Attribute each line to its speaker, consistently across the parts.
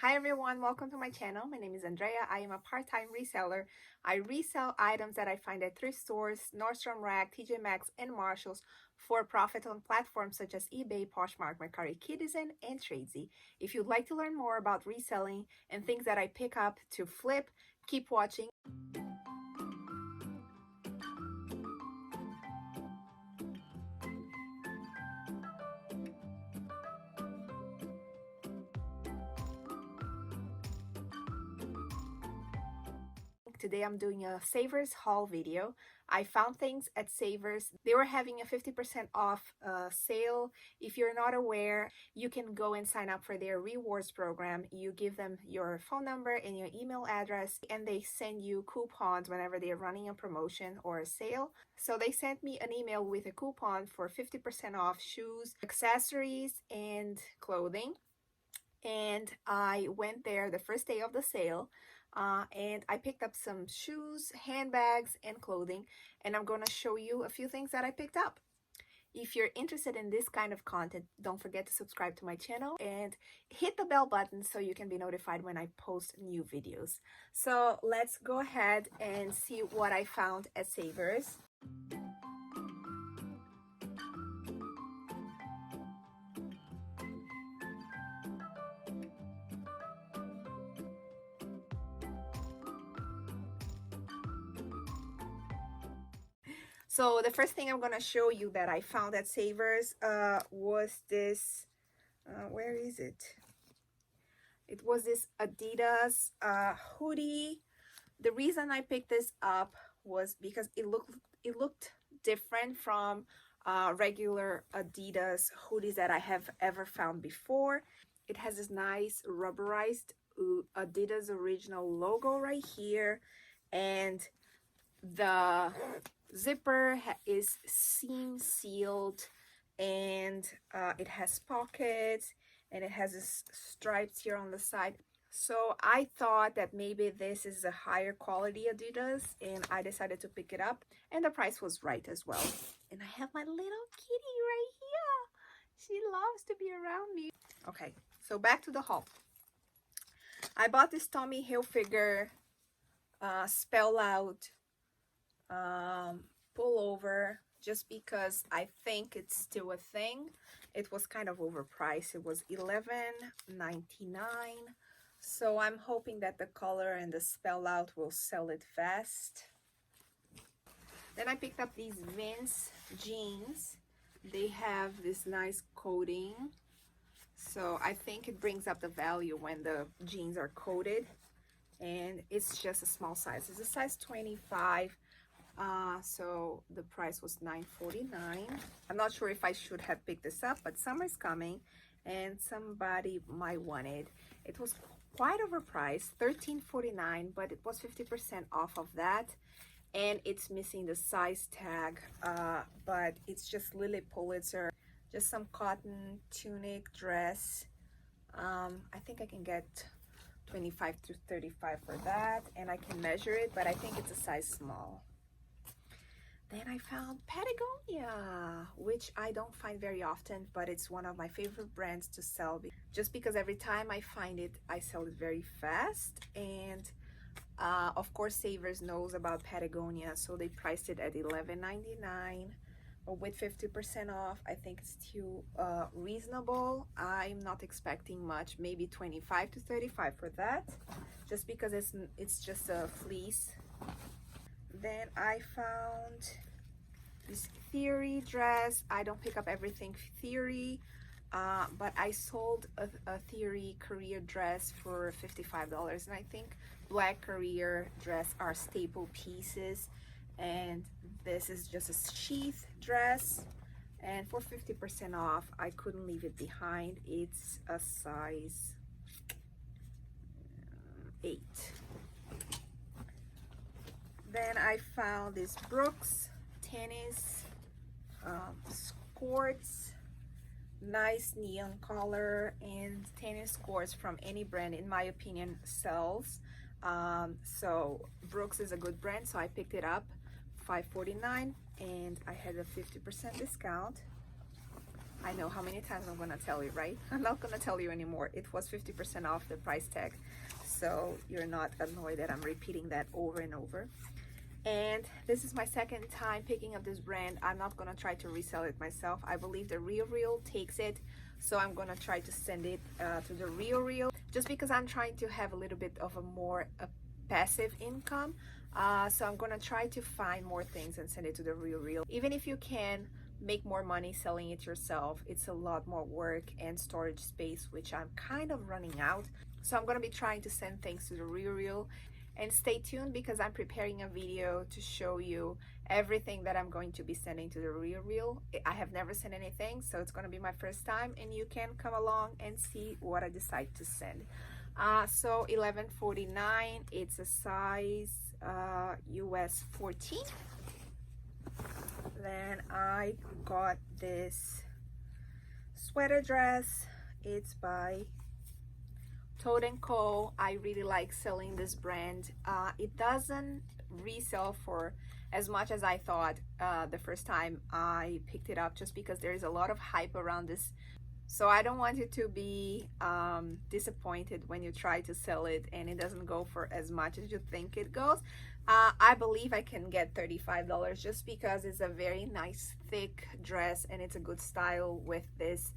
Speaker 1: Hi everyone, welcome to my channel. My name is Andrea. I am a part-time reseller. I resell items that I find at thrift stores, Nordstrom Rack, TJ Maxx, and Marshalls for profit on platforms such as eBay, Poshmark, Mercari, Citizen, and Tradesy. If you'd like to learn more about reselling and things that I pick up to flip, keep watching. Today I'm doing a Savers haul video. I found things at Savers. They were having a 50% off sale. If you're not aware, you can go and sign up for their rewards program. You give them your phone number and your email address, and they send you coupons whenever they're running a promotion or a sale. So they sent me an email with a coupon for 50% off shoes, accessories, and clothing. And I went there the first day of the sale. And I picked up some shoes, handbags, and clothing, and I'm going to show you a few things that I picked up. If you're interested in this kind of content, don't forget to subscribe to my channel and hit the bell button so you can be notified when I post new videos. So let's go ahead and see what I found at Savers. So the first thing I'm going to show you that I found at Savers was this, where is it? It was this Adidas hoodie. The reason I picked this up was because it looked different from regular Adidas hoodies that I have ever found before. It has this nice rubberized Adidas original logo right here, and the zipper is seam sealed, and it has pockets, and it has this stripes here on the side. So I thought that maybe this is a higher quality Adidas, and I decided to pick it up, and the price was right as well. And I have my little kitty right here. She loves to be around me. Okay, so back to the haul. I bought this Tommy Hilfiger spell out pullover just because I think it's still a thing. It was kind of overpriced. It was $11.99. So I'm hoping that the color and the spell out will sell it fast. Then I picked up these Vince jeans. They have this nice coating, so I think it brings up the value when the jeans are coated. And it's just a small size. It's a size 25. So the price was $9.49. I'm not sure if I should have picked this up, but summer's coming and somebody might want it. It was quite overpriced, $13.49, but it was 50% off of that, and it's missing the size tag, but it's just Lily Pulitzer, just some cotton tunic dress. I think I can get 25 to 35 for that, and I can measure it, but I think it's a size small. Then I found Patagonia, which I don't find very often, but it's one of my favorite brands to sell, just because every time I find it, I sell it very fast. And of course, Savers knows about Patagonia, so they priced it at $11.99. But with 50% off, I think it's still reasonable. I'm not expecting much, maybe 25 to 35 for that, just because it's just a fleece. Then I found this Theory dress. I don't pick up everything Theory, but I sold a Theory career dress for $55, and I think black career dress are staple pieces, and this is just a sheath dress, and for 50% off, I couldn't leave it behind. It's a size 8. Then I found these Brooks tennis skirts, nice neon color, and tennis skirts from any brand, in my opinion, sells. So Brooks is a good brand, so I picked it up, $5.49, and I had a 50% discount. I know how many times I'm gonna tell you, right? I'm not gonna tell you anymore. It was 50% off the price tag, so you're not annoyed that I'm repeating that over and over. And this is my second time picking up this brand. I'm not gonna try to resell it myself. I believe the Real takes it, so I'm gonna try to send it to the Real, just because I'm trying to have a little bit of a more passive income. So I'm gonna try to find more things and send it to the Real. Even if you can make more money selling it yourself, it's a lot more work and storage space, which I'm kind of running out. So I'm gonna be trying to send things to the Real. And stay tuned, because I'm preparing a video to show you everything that I'm going to be sending to the Real. I have never sent anything, so it's going to be my first time, and you can come along and see what I decide to send. So $11.49, it's a size US 14. Then I got this sweater dress. It's by Toad & Co. I really like selling this brand. It doesn't resell for as much as I thought the first time I picked it up, just because there is a lot of hype around this. So I don't want you to be disappointed when you try to sell it and it doesn't go for as much as you think it goes. I believe I can get $35, just because it's a very nice thick dress and it's a good style with this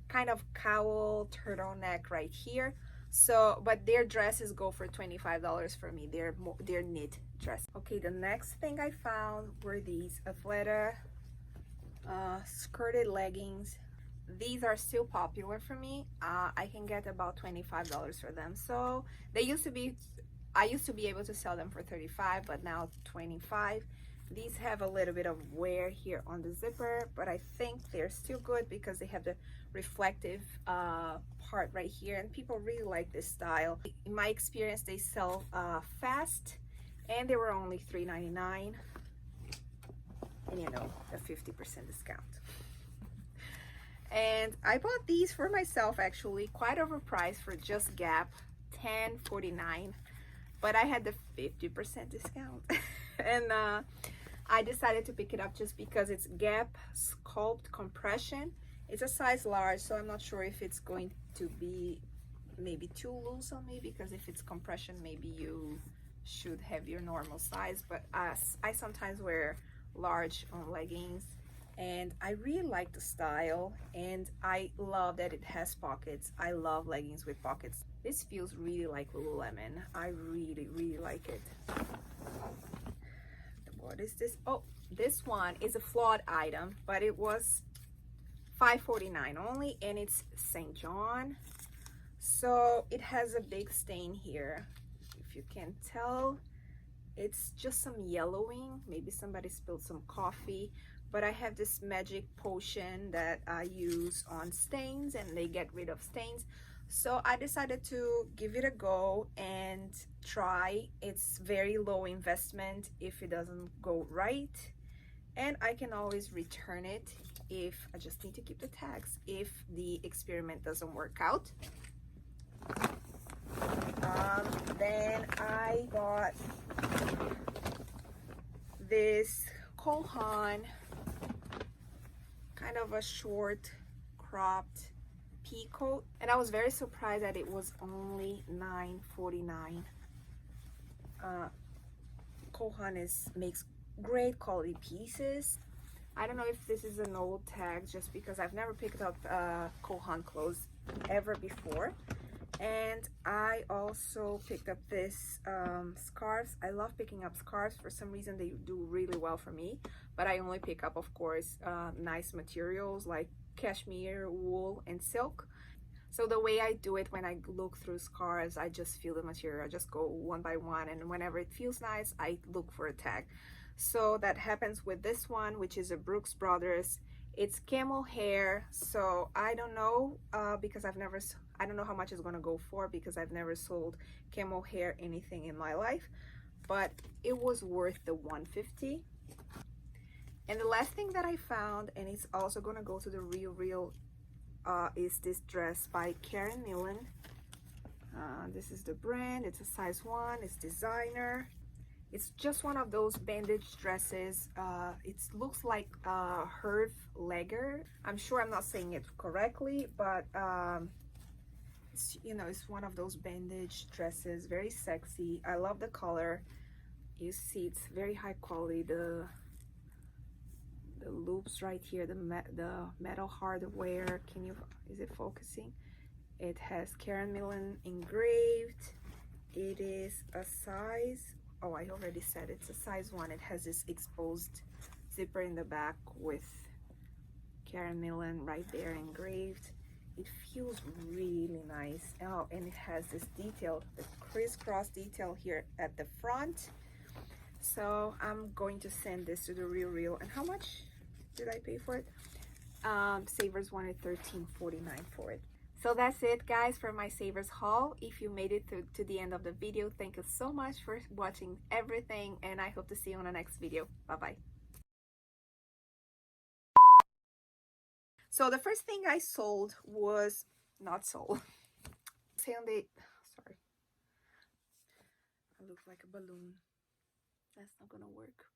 Speaker 1: kind of cowl turtleneck right here. So, but their dresses go for $25 for me. They're knit dress. Okay, the next thing I found were these Athleta skirted leggings. These are still popular for me. I can get about $25 for them. So they used to be, I used to be able to sell them for $35, but now $25. These have a little bit of wear here on the zipper, but I think they're still good because they have the reflective part right here, and people really like this style. In my experience, they sell fast, and they were only $3.99, and you know, the 50% discount. And I bought these for myself, actually, quite overpriced for just Gap, $10.49, but I had the 50% discount. And I decided to pick it up just because it's Gap Sculpt Compression. It's a size large, so I'm not sure if it's going to be maybe too loose on me, because if it's compression, maybe you should have your normal size. But I sometimes wear large on leggings, and I really like the style, and I love that it has pockets. I love leggings with pockets. This feels really like Lululemon. I really like it. What is this? Oh, this one is a flawed item, but it was $5.49 only, and it's St. John. So it has a big stain here. If you can tell, it's just some yellowing. Maybe somebody spilled some coffee, but I have this magic potion that I use on stains, and they get rid of stains. So I decided to give it a go and try. It's very low investment if it doesn't go right, and I can always return it if I just need to keep the tags if the experiment doesn't work out. Then I got this Cole Haan, kind of a short cropped pea coat, and I was very surprised that it was only $9.49. Cole Haan makes great quality pieces. I don't know if this is an old tag, just because I've never picked up Cole Haan clothes ever before. And I also picked up this scarves. I love picking up scarves. For some reason they do really well for me, but I only pick up, of course, nice materials like cashmere, wool, and silk. So the way I do it when I look through scarves, I just feel the material. I just go one by one, and whenever it feels nice, I look for a tag. So that happens with this one, which is a Brooks Brothers. It's camel hair, so I don't know because I don't know how much it's gonna go for, because I've never sold camel hair anything in my life, but it was worth the $150. And the last thing that I found, and it's also gonna go to the Real, is this dress by Karen Millen. This is the brand. It's a size 1. It's designer. It's just one of those bandage dresses. It looks like Herve Legger. I'm sure I'm not saying it correctly, but it's, you know, it's one of those bandage dresses, very sexy. I love the color. You see, it's very high quality. The loops right here, the metal hardware. Is it focusing? It has Karen Millen engraved. It is a size, oh, I already said it's a size 1. It has this exposed zipper in the back with Karen Millen right there engraved. It feels really nice. Oh, and it has this detail, the crisscross detail here at the front. So I'm going to send this to the Real. And how much did I pay for it? Savers wanted $13.49 for it. So that's it, guys, for my Savers haul. If you made it to the end of the video, thank you so much for watching everything, and I hope to see you on the next video. Bye-bye. So the first thing I sold was not sold. Say on the, sorry, I look like a balloon. That's not gonna work.